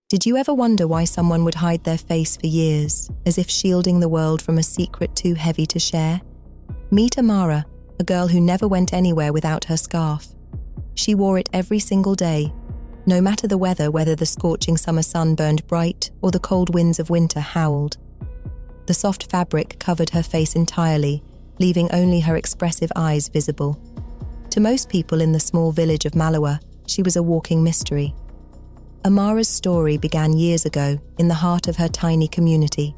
Did you ever wonder why someone would hide their face for years, as if shielding the world from a secret too heavy to share? Meet Amara, a girl who never went anywhere without her scarf. She wore it every single day, no matter the weather, whether the scorching summer sun burned bright or the cold winds of winter howled. The soft fabric covered her face entirely, leaving only her expressive eyes visible. To most people in the small village of Malawa, she was a walking mystery. Amara's story began years ago in the heart of her tiny community.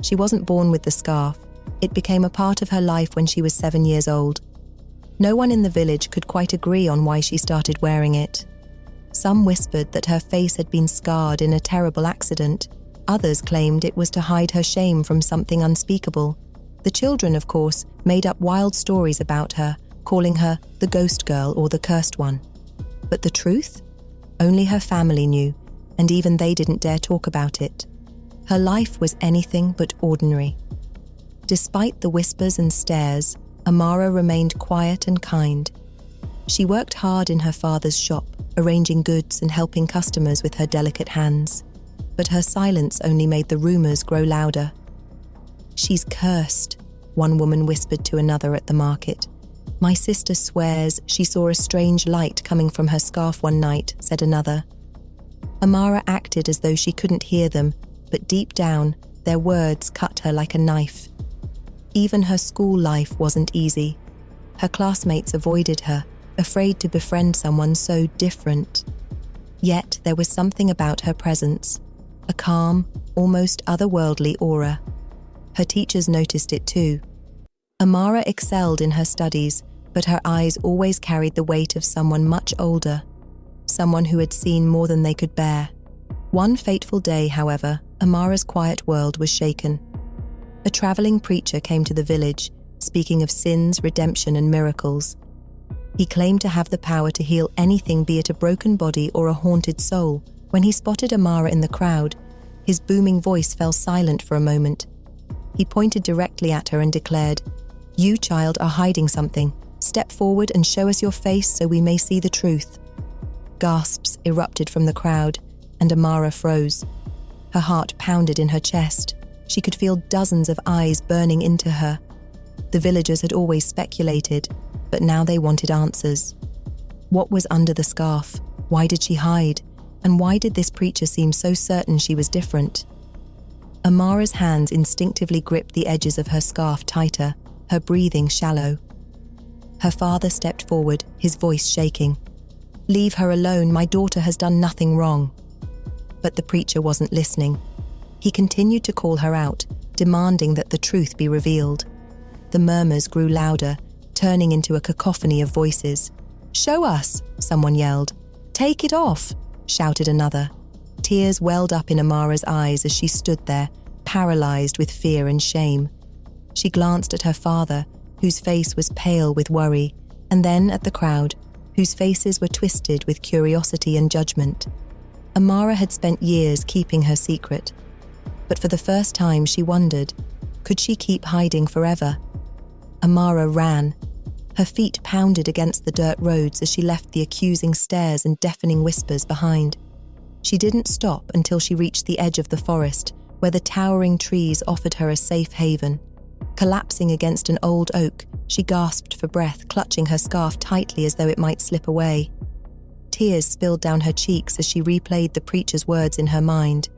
She wasn't born with the scarf. It became a part of her life when she was 7 years old. No one in the village could quite agree on why she started wearing it. Some whispered that her face had been scarred in a terrible accident. Others claimed it was to hide her shame from something unspeakable. The children, of course, made up wild stories about her, calling her the ghost girl or the cursed one. But the truth? Only her family knew, and even they didn't dare talk about it. Her life was anything but ordinary. Despite the whispers and stares, Amara remained quiet and kind. She worked hard in her father's shop, arranging goods and helping customers with her delicate hands. But her silence only made the rumors grow louder. "She's cursed," one woman whispered to another at the market. "My sister swears she saw a strange light coming from her scarf one night," said another. Amara acted as though she couldn't hear them, but deep down, their words cut her like a knife. Even her school life wasn't easy. Her classmates avoided her, afraid to befriend someone so different. Yet there was something about her presence, a calm, almost otherworldly aura. Her teachers noticed it too. Amara excelled in her studies, but her eyes always carried the weight of someone much older, someone who had seen more than they could bear. One fateful day, however, Amara's quiet world was shaken. A traveling preacher came to the village, speaking of sins, redemption, and miracles. He claimed to have the power to heal anything, be it a broken body or a haunted soul. When he spotted Amara in the crowd, his booming voice fell silent for a moment. He pointed directly at her and declared, "You, child, are hiding something. Step forward and show us your face so we may see the truth." Gasps erupted from the crowd, and Amara froze. Her heart pounded in her chest. She could feel dozens of eyes burning into her. The villagers had always speculated, but now they wanted answers. What was under the scarf? Why did she hide? And why did this preacher seem so certain she was different? Amara's hands instinctively gripped the edges of her scarf tighter, her breathing shallow. Her father stepped forward, his voice shaking. "Leave her alone, my daughter has done nothing wrong." But the preacher wasn't listening. He continued to call her out, demanding that the truth be revealed. The murmurs grew louder, turning into a cacophony of voices. "Show us," someone yelled. "Take it off," shouted another. Tears welled up in Amara's eyes as she stood there, paralyzed with fear and shame. She glanced at her father, whose face was pale with worry, and then at the crowd, whose faces were twisted with curiosity and judgment. Amara had spent years keeping her secret, but for the first time she wondered, could she keep hiding forever? Amara ran. Her feet pounded against the dirt roads as she left the accusing stares and deafening whispers behind. She didn't stop until she reached the edge of the forest, where the towering trees offered her a safe haven. Collapsing against an old oak, she gasped for breath, clutching her scarf tightly as though it might slip away. Tears spilled down her cheeks as she replayed the preacher's words in her mind.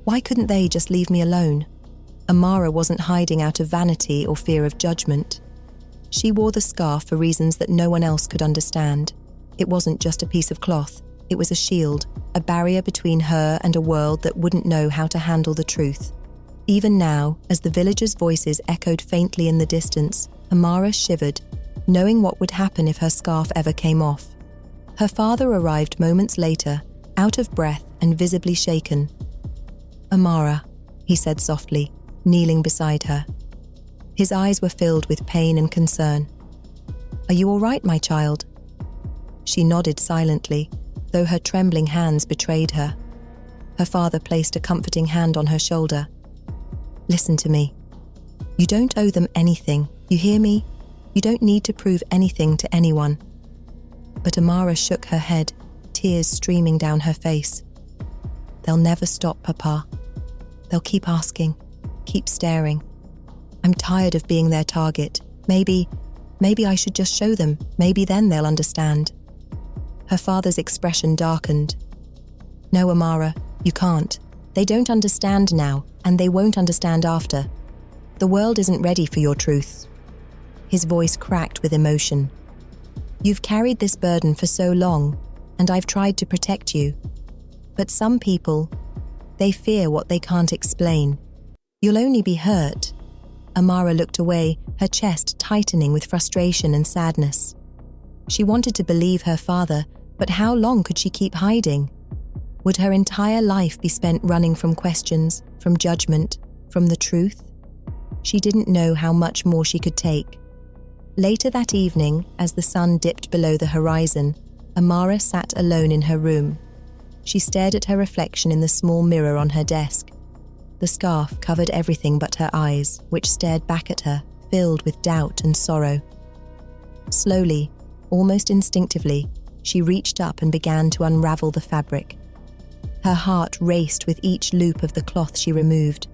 Why couldn't they just leave me alone? Amara wasn't hiding out of vanity or fear of judgment. She wore the scarf for reasons that no one else could understand. It wasn't just a piece of cloth. It was a shield, a barrier between her and a world that wouldn't know how to handle the truth. Even now, as the villagers' voices echoed faintly in the distance, Amara shivered, knowing what would happen if her scarf ever came off. Her father arrived moments later, out of breath and visibly shaken. "Amara," he said softly, kneeling beside her. His eyes were filled with pain and concern. "Are you all right, my child?" She nodded silently, though her trembling hands betrayed her. Her father placed a comforting hand on her shoulder. "Listen to me. You don't owe them anything, you hear me? You don't need to prove anything to anyone." But Amara shook her head, tears streaming down her face. They'll never stop, Papa. They'll keep asking, keep staring. I'm tired of being their target. Maybe I should just show them. Maybe then they'll understand. Her father's expression darkened. No, Amara, you can't. They don't understand now, and they won't understand after. The world isn't ready for your truth. His voice cracked with emotion. You've carried this burden for so long, and I've tried to protect you. But some people, they fear what they can't explain. You'll only be hurt. Amara looked away, her chest tightening with frustration and sadness. She wanted to believe her father, but how long could she keep hiding? Would her entire life be spent running from questions, from judgment, from the truth? She didn't know how much more she could take. Later that evening, as the sun dipped below the horizon, Amara sat alone in her room. She stared at her reflection in the small mirror on her desk. The scarf covered everything but her eyes, which stared back at her, filled with doubt and sorrow. Slowly, almost instinctively, she reached up and began to unravel the fabric. Her heart raced with each loop of the cloth she removed.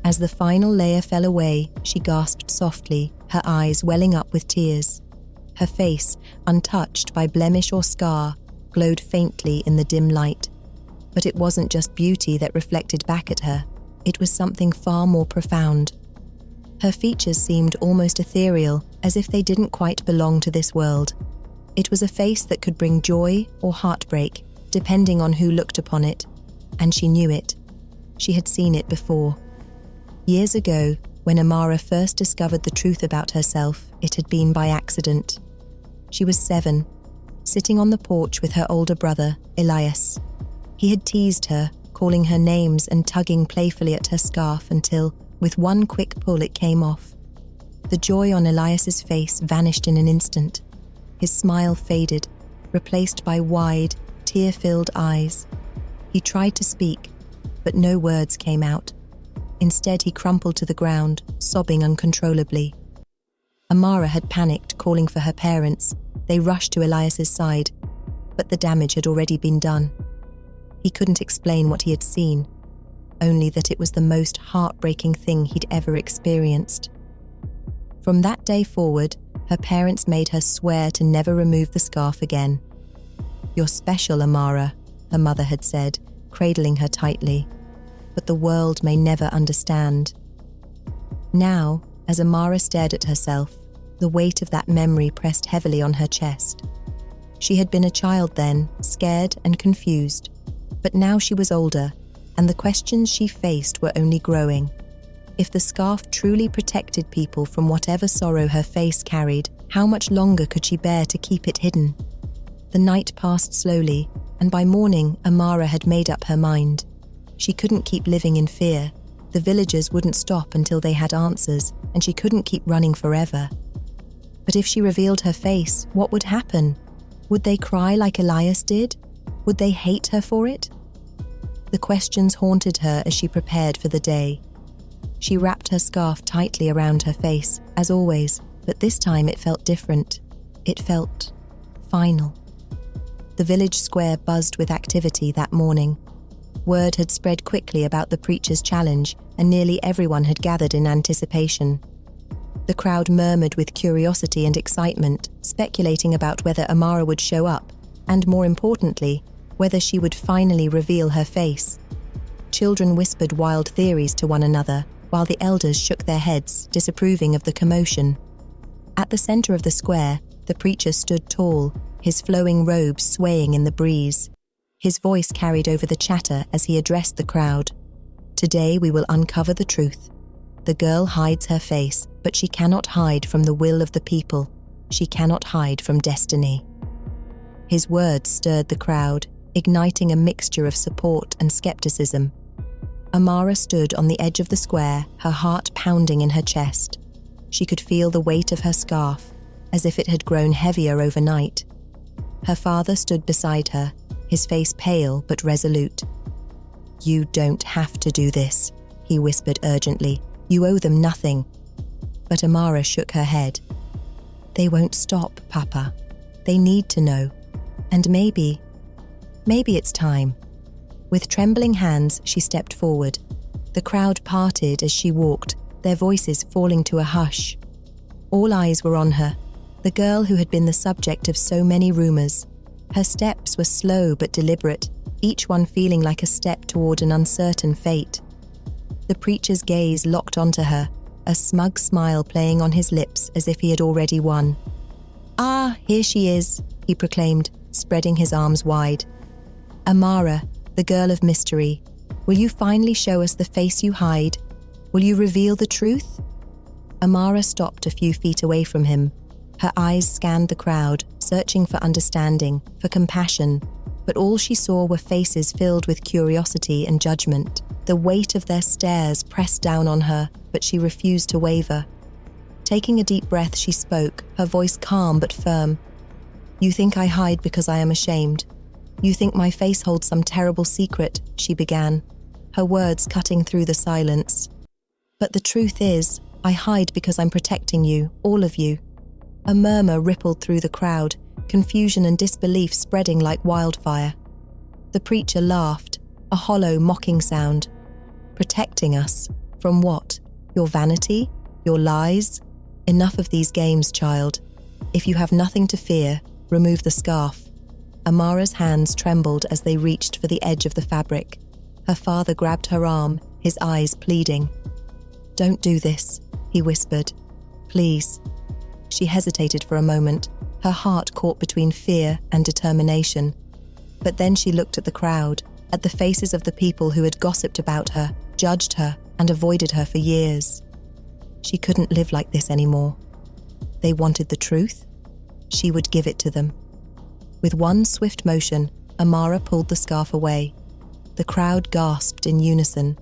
As the final layer fell away, she gasped softly, her eyes welling up with tears. Her face, untouched by blemish or scar, glowed faintly in the dim light. But it wasn't just beauty that reflected back at her. It was something far more profound. Her features seemed almost ethereal, as if they didn't quite belong to this world. It was a face that could bring joy or heartbreak, depending on who looked upon it, and she knew it. She had seen it before. Years ago, when Amara first discovered the truth about herself, it had been by accident. She was 7, sitting on the porch with her older brother, Elias. He had teased her, calling her names and tugging playfully at her scarf until, with one quick pull, it came off. The joy on Elias's face vanished in an instant. His smile faded, replaced by wide, tear-filled eyes. He tried to speak, but no words came out. Instead, he crumpled to the ground, sobbing uncontrollably. Amara had panicked, calling for her parents. They rushed to Elias's side, but the damage had already been done. He couldn't explain what he had seen, only that it was the most heartbreaking thing he'd ever experienced. From that day forward, her parents made her swear to never remove the scarf again. "You're special, Amara," her mother had said, cradling her tightly, "but the world may never understand." Now, as Amara stared at herself, the weight of that memory pressed heavily on her chest. She had been a child then, scared and confused, but now she was older, and the questions she faced were only growing. If the scarf truly protected people from whatever sorrow her face carried, how much longer could she bear to keep it hidden? The night passed slowly, and by morning, Amara had made up her mind. She couldn't keep living in fear. The villagers wouldn't stop until they had answers, and she couldn't keep running forever. But if she revealed her face, what would happen? Would they cry like Elias did? Would they hate her for it? The questions haunted her as she prepared for the day. She wrapped her scarf tightly around her face, as always, but this time it felt different. It felt final. The village square buzzed with activity that morning. Word had spread quickly about the preacher's challenge, and nearly everyone had gathered in anticipation. The crowd murmured with curiosity and excitement, speculating about whether Amara would show up, and more importantly, whether she would finally reveal her face. Children whispered wild theories to one another, while the elders shook their heads, disapproving of the commotion. At the center of the square, the preacher stood tall, his flowing robes swaying in the breeze. His voice carried over the chatter as he addressed the crowd. "Today we will uncover the truth. The girl hides her face, but she cannot hide from the will of the people. She cannot hide from destiny." His words stirred the crowd, igniting a mixture of support and skepticism. Amara stood on the edge of the square, her heart pounding in her chest. She could feel the weight of her scarf, as if it had grown heavier overnight. Her father stood beside her, his face pale but resolute. "You don't have to do this," he whispered urgently. "You owe them nothing." But Amara shook her head. "They won't stop, Papa. They need to know. And maybe it's time." With trembling hands, she stepped forward. The crowd parted as she walked, their voices falling to a hush. All eyes were on her, the girl who had been the subject of so many rumors. Her steps were slow but deliberate, each one feeling like a step toward an uncertain fate. The preacher's gaze locked onto her, a smug smile playing on his lips as if he had already won. "Ah, here she is," he proclaimed, spreading his arms wide. "Amara, the girl of mystery, will you finally show us the face you hide? Will you reveal the truth?" Amara stopped a few feet away from him. Her eyes scanned the crowd, searching for understanding, for compassion, but all she saw were faces filled with curiosity and judgment. The weight of their stares pressed down on her, but she refused to waver. Taking a deep breath, she spoke, her voice calm but firm. "You think I hide because I am ashamed. You think my face holds some terrible secret," she began, her words cutting through the silence. "But the truth is, I hide because I'm protecting you, all of you." A murmur rippled through the crowd, confusion and disbelief spreading like wildfire. The preacher laughed, a hollow, mocking sound. "Protecting us? From what? Your vanity? Your lies? Enough of these games, child. If you have nothing to fear, remove the scarf." Amara's hands trembled as they reached for the edge of the fabric. Her father grabbed her arm, his eyes pleading. "Don't do this," he whispered. "Please." She hesitated for a moment, her heart caught between fear and determination. But then she looked at the crowd, at the faces of the people who had gossiped about her, judged her, and avoided her for years. She couldn't live like this anymore. They wanted the truth. She would give it to them. With one swift motion, Amara pulled the scarf away. The crowd gasped in unison.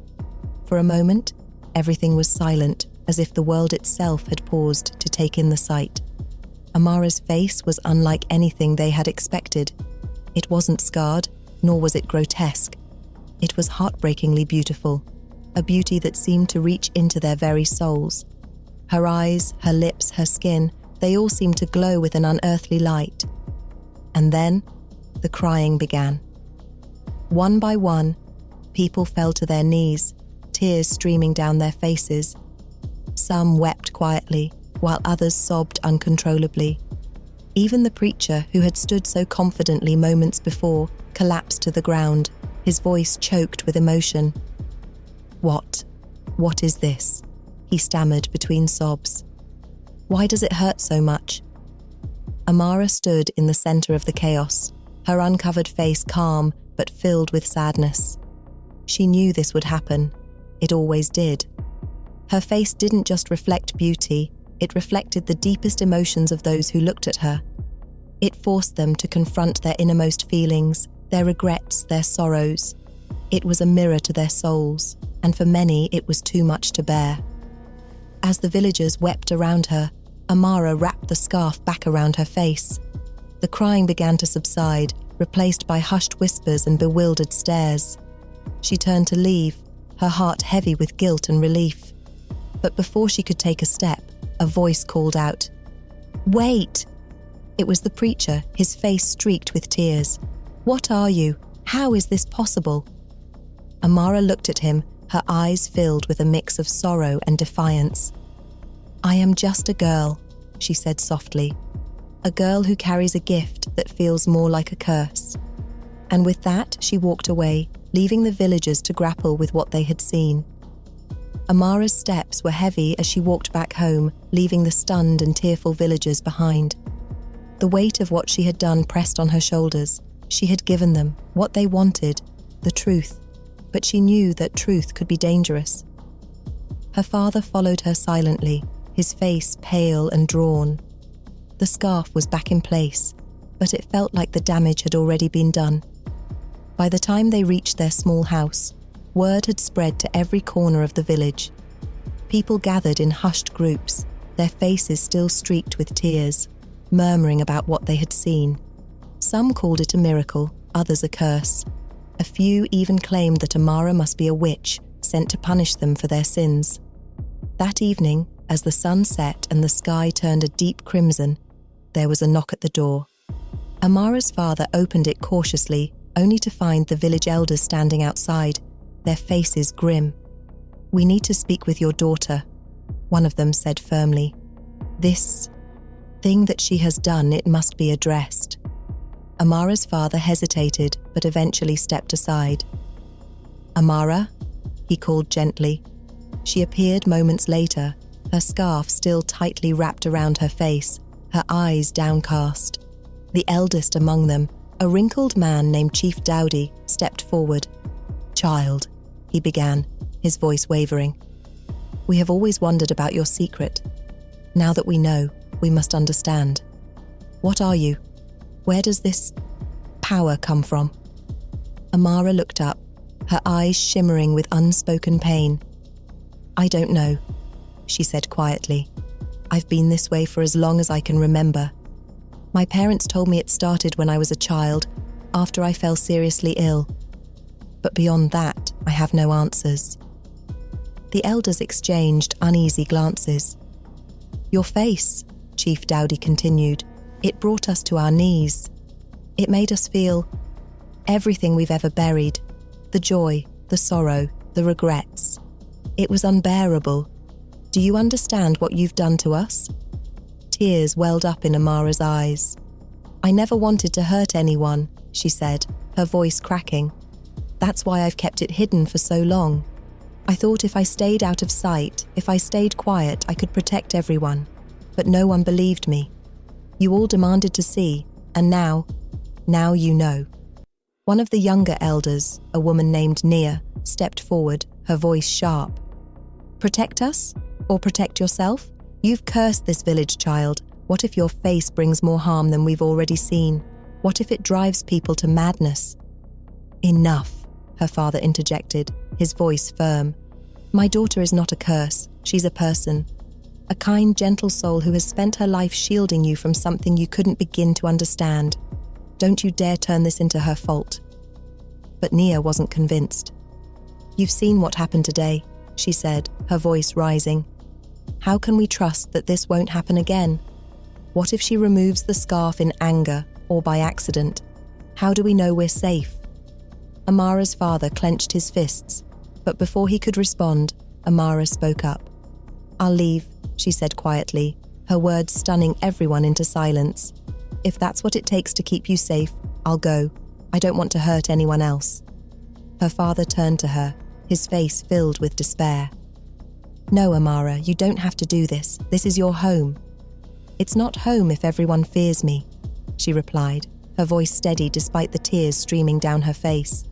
For a moment, everything was silent, as if the world itself had paused to take in the sight. Amara's face was unlike anything they had expected. It wasn't scarred, nor was it grotesque. It was heartbreakingly beautiful, a beauty that seemed to reach into their very souls. Her eyes, her lips, her skin, they all seemed to glow with an unearthly light. And then, the crying began. One by one, people fell to their knees, tears streaming down their faces. Some wept quietly, while others sobbed uncontrollably. Even the preacher, who had stood so confidently moments before, collapsed to the ground, his voice choked with emotion. What is this?" he stammered between sobs. "Why does it hurt so much?" Amara stood in the center of the chaos, her uncovered face calm but filled with sadness. She knew this would happen. It always did. Her face didn't just reflect beauty, it reflected the deepest emotions of those who looked at her. It forced them to confront their innermost feelings, their regrets, their sorrows. It was a mirror to their souls, and for many it was too much to bear. As the villagers wept around her, Amara wrapped the scarf back around her face. The crying began to subside, replaced by hushed whispers and bewildered stares. She turned to leave, her heart heavy with guilt and relief. But before she could take a step, a voice called out, "Wait!" It was the preacher, his face streaked with tears. "What are you? How is this possible?" Amara looked at him, her eyes filled with a mix of sorrow and defiance. "I am just a girl," she said softly. "A girl who carries a gift that feels more like a curse." And with that, she walked away, leaving the villagers to grapple with what they had seen. Amara's steps were heavy as she walked back home, leaving the stunned and tearful villagers behind. The weight of what she had done pressed on her shoulders. She had given them what they wanted, the truth, but she knew that truth could be dangerous. Her father followed her silently, his face pale and drawn. The scarf was back in place, but it felt like the damage had already been done. By the time they reached their small house, word had spread to every corner of the village. People gathered in hushed groups, their faces still streaked with tears, murmuring about what they had seen. Some called it a miracle, others a curse. A few even claimed that Amara must be a witch, sent to punish them for their sins. That evening, as the sun set and the sky turned a deep crimson, there was a knock at the door. Amara's father opened it cautiously, only to find the village elders standing outside, their faces grim. "We need to speak with your daughter," one of them said firmly. "This thing that she has done, it must be addressed." Amara's father hesitated, but eventually stepped aside. "Amara?" he called gently. She appeared moments later, her scarf still tightly wrapped around her face, her eyes downcast. The eldest among them, a wrinkled man named Chief Dowdy, stepped forward. "Child," he began, his voice wavering. "We have always wondered about your secret. Now that we know, we must understand. What are you? Where does this power come from?" Amara looked up, her eyes shimmering with unspoken pain. "I don't know," she said quietly. "I've been this way for as long as I can remember. My parents told me it started when I was a child, after I fell seriously ill. But beyond that, I have no answers." The elders exchanged uneasy glances. "Your face," Chief Dowdy continued, "it brought us to our knees. It made us feel everything we've ever buried, the joy, the sorrow, the regrets. It was unbearable. Do you understand what you've done to us?" Tears welled up in Amara's eyes. "I never wanted to hurt anyone," she said, her voice cracking. "That's why I've kept it hidden for so long. I thought if I stayed out of sight, if I stayed quiet, I could protect everyone. But no one believed me. You all demanded to see, and now you know." One of the younger elders, a woman named Nia, stepped forward, her voice sharp. "Protect us? Or protect yourself? You've cursed this village, child. What if your face brings more harm than we've already seen? What if it drives people to madness?" "Enough," her father interjected, his voice firm. "My daughter is not a curse, she's a person. A kind, gentle soul who has spent her life shielding you from something you couldn't begin to understand. Don't you dare turn this into her fault." But Nia wasn't convinced. "You've seen what happened today," she said, her voice rising. "How can we trust that this won't happen again? What if she removes the scarf in anger or by accident? How do we know we're safe?" Amara's father clenched his fists, but before he could respond, Amara spoke up. "I'll leave," she said quietly, her words stunning everyone into silence. "If that's what it takes to keep you safe, I'll go. I don't want to hurt anyone else." Her father turned to her, his face filled with despair. "No, Amara, you don't have to do this. This is your home." "It's not home if everyone fears me," she replied, her voice steady despite the tears streaming down her face.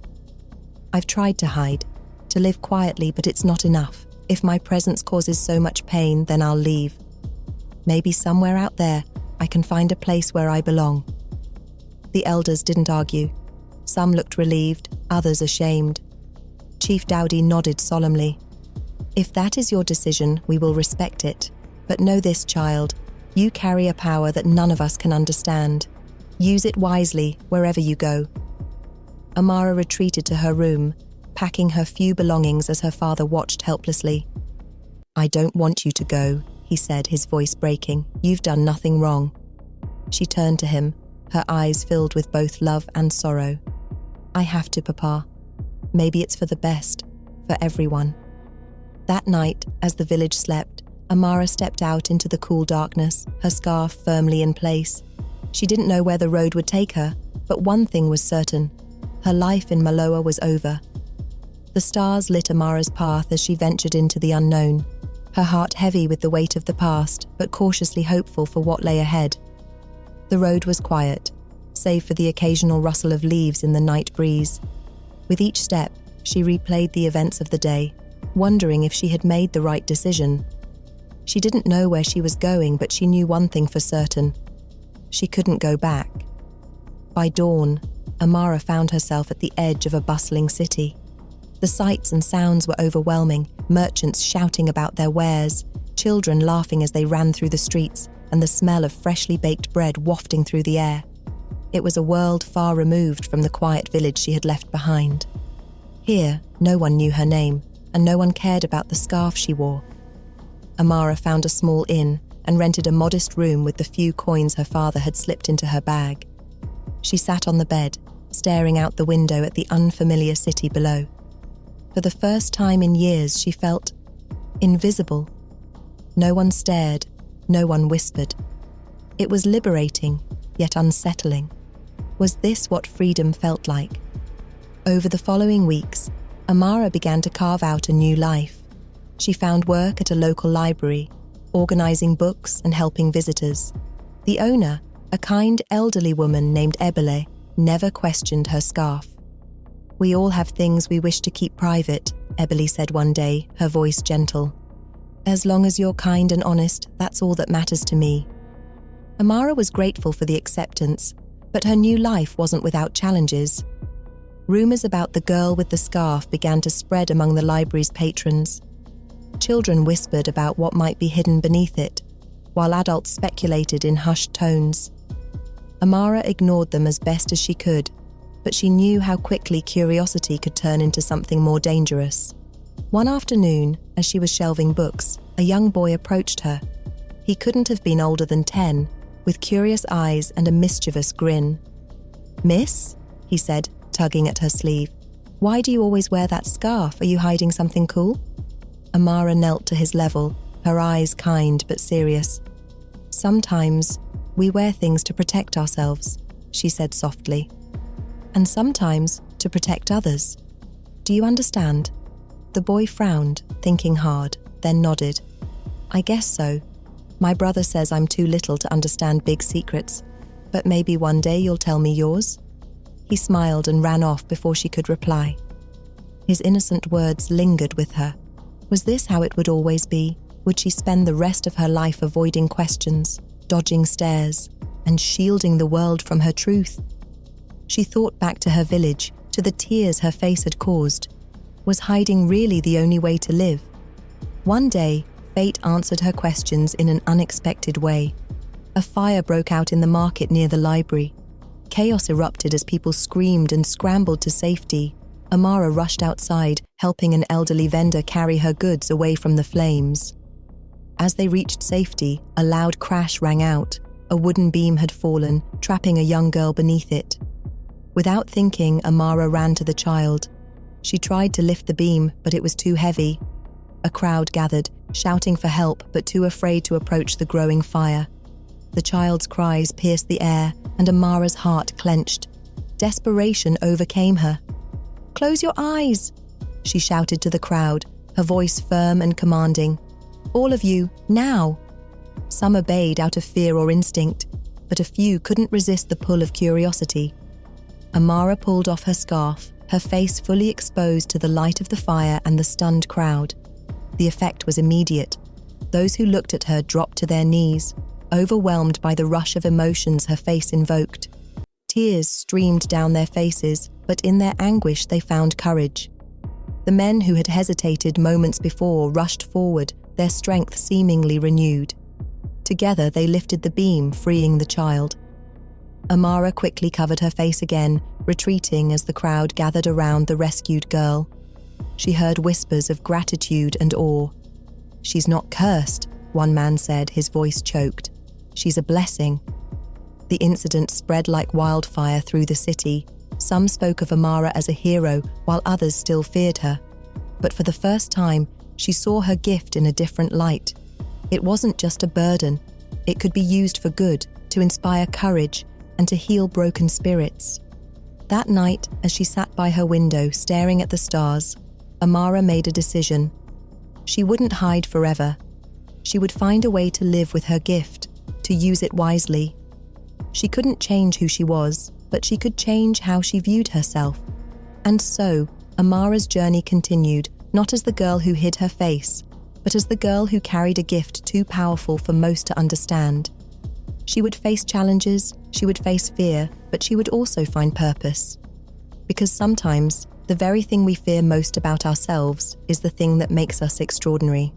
"I've tried to hide, to live quietly, but it's not enough. If my presence causes so much pain, then I'll leave. Maybe somewhere out there, I can find a place where I belong." The elders didn't argue. Some looked relieved, others ashamed. Chief Dowdy nodded solemnly. "If that is your decision, we will respect it. But know this, child, you carry a power that none of us can understand. Use it wisely wherever you go." Amara retreated to her room, packing her few belongings as her father watched helplessly. "I don't want you to go," he said, his voice breaking. "You've done nothing wrong." She turned to him, her eyes filled with both love and sorrow. "I have to, Papa. Maybe it's for the best, for everyone." That night, as the village slept, Amara stepped out into the cool darkness, her scarf firmly in place. She didn't know where the road would take her, but one thing was certain. Her life in Maloa was over. The stars lit Amara's path as she ventured into the unknown, her heart heavy with the weight of the past, but cautiously hopeful for what lay ahead. The road was quiet, save for the occasional rustle of leaves in the night breeze. With each step, she replayed the events of the day, wondering if she had made the right decision. She didn't know where she was going, but she knew one thing for certain. She couldn't go back. By dawn, Amara found herself at the edge of a bustling city. The sights and sounds were overwhelming, merchants shouting about their wares, children laughing as they ran through the streets, and the smell of freshly baked bread wafting through the air. It was a world far removed from the quiet village she had left behind. Here, no one knew her name, and no one cared about the scarf she wore. Amara found a small inn and rented a modest room with the few coins her father had slipped into her bag. She sat on the bed, staring out the window at the unfamiliar city below. For the first time in years, she felt invisible. No one stared, no one whispered. It was liberating, yet unsettling. Was this what freedom felt like? Over the following weeks, Amara began to carve out a new life. She found work at a local library, organizing books and helping visitors. The owner, a kind elderly woman named Ebele, never questioned her scarf. "We all have things we wish to keep private," Ebele said one day, her voice gentle. "As long as you're kind and honest, that's all that matters to me." Amara was grateful for the acceptance, but her new life wasn't without challenges. Rumors about the girl with the scarf began to spread among the library's patrons. Children whispered about what might be hidden beneath it, while adults speculated in hushed tones. Amara ignored them as best as she could, but she knew how quickly curiosity could turn into something more dangerous. One afternoon, as she was shelving books, a young boy approached her. He couldn't have been older than 10, with curious eyes and a mischievous grin. "Miss?" he said, tugging at her sleeve. "Why do you always wear that scarf? Are you hiding something cool?" Amara knelt to his level, her eyes kind but serious. "Sometimes we wear things to protect ourselves," she said softly. "And sometimes to protect others. Do you understand?" The boy frowned, thinking hard, then nodded. "I guess so. My brother says I'm too little to understand big secrets, but maybe one day you'll tell me yours?" He smiled and ran off before she could reply. His innocent words lingered with her. Was this how it would always be? Would she spend the rest of her life avoiding questions, dodging stares, and shielding the world from her truth? She thought back to her village, to the tears her face had caused. Was hiding really the only way to live? One day, fate answered her questions in an unexpected way. A fire broke out in the market near the library. Chaos erupted as people screamed and scrambled to safety. Amara rushed outside, helping an elderly vendor carry her goods away from the flames. As they reached safety, a loud crash rang out. A wooden beam had fallen, trapping a young girl beneath it. Without thinking, Amara ran to the child. She tried to lift the beam, but it was too heavy. A crowd gathered, shouting for help, but too afraid to approach the growing fire. The child's cries pierced the air, and Amara's heart clenched. Desperation overcame her. "Close your eyes," she shouted to the crowd, her voice firm and commanding. "All of you, now." Some obeyed out of fear or instinct, but a few couldn't resist the pull of curiosity. Amara pulled off her scarf, her face fully exposed to the light of the fire and the stunned crowd. The effect was immediate. Those who looked at her dropped to their knees, overwhelmed by the rush of emotions her face invoked. Tears streamed down their faces, but in their anguish they found courage. The men who had hesitated moments before rushed forward, their strength seemingly renewed. Together they lifted the beam, freeing the child. Amara quickly covered her face again, retreating as the crowd gathered around the rescued girl. She heard whispers of gratitude and awe. "She's not cursed," one man said, his voice choked. "She's a blessing." The incident spread like wildfire through the city. Some spoke of Amara as a hero, while others still feared her. But for the first time, she saw her gift in a different light. It wasn't just a burden. It could be used for good, to inspire courage, and to heal broken spirits. That night, as she sat by her window staring at the stars, Amara made a decision. She wouldn't hide forever. She would find a way to live with her gift, to use it wisely. She couldn't change who she was, but she could change how she viewed herself. And so, Amara's journey continued, not as the girl who hid her face, but as the girl who carried a gift too powerful for most to understand. She would face challenges, she would face fear, but she would also find purpose. Because sometimes, the very thing we fear most about ourselves is the thing that makes us extraordinary.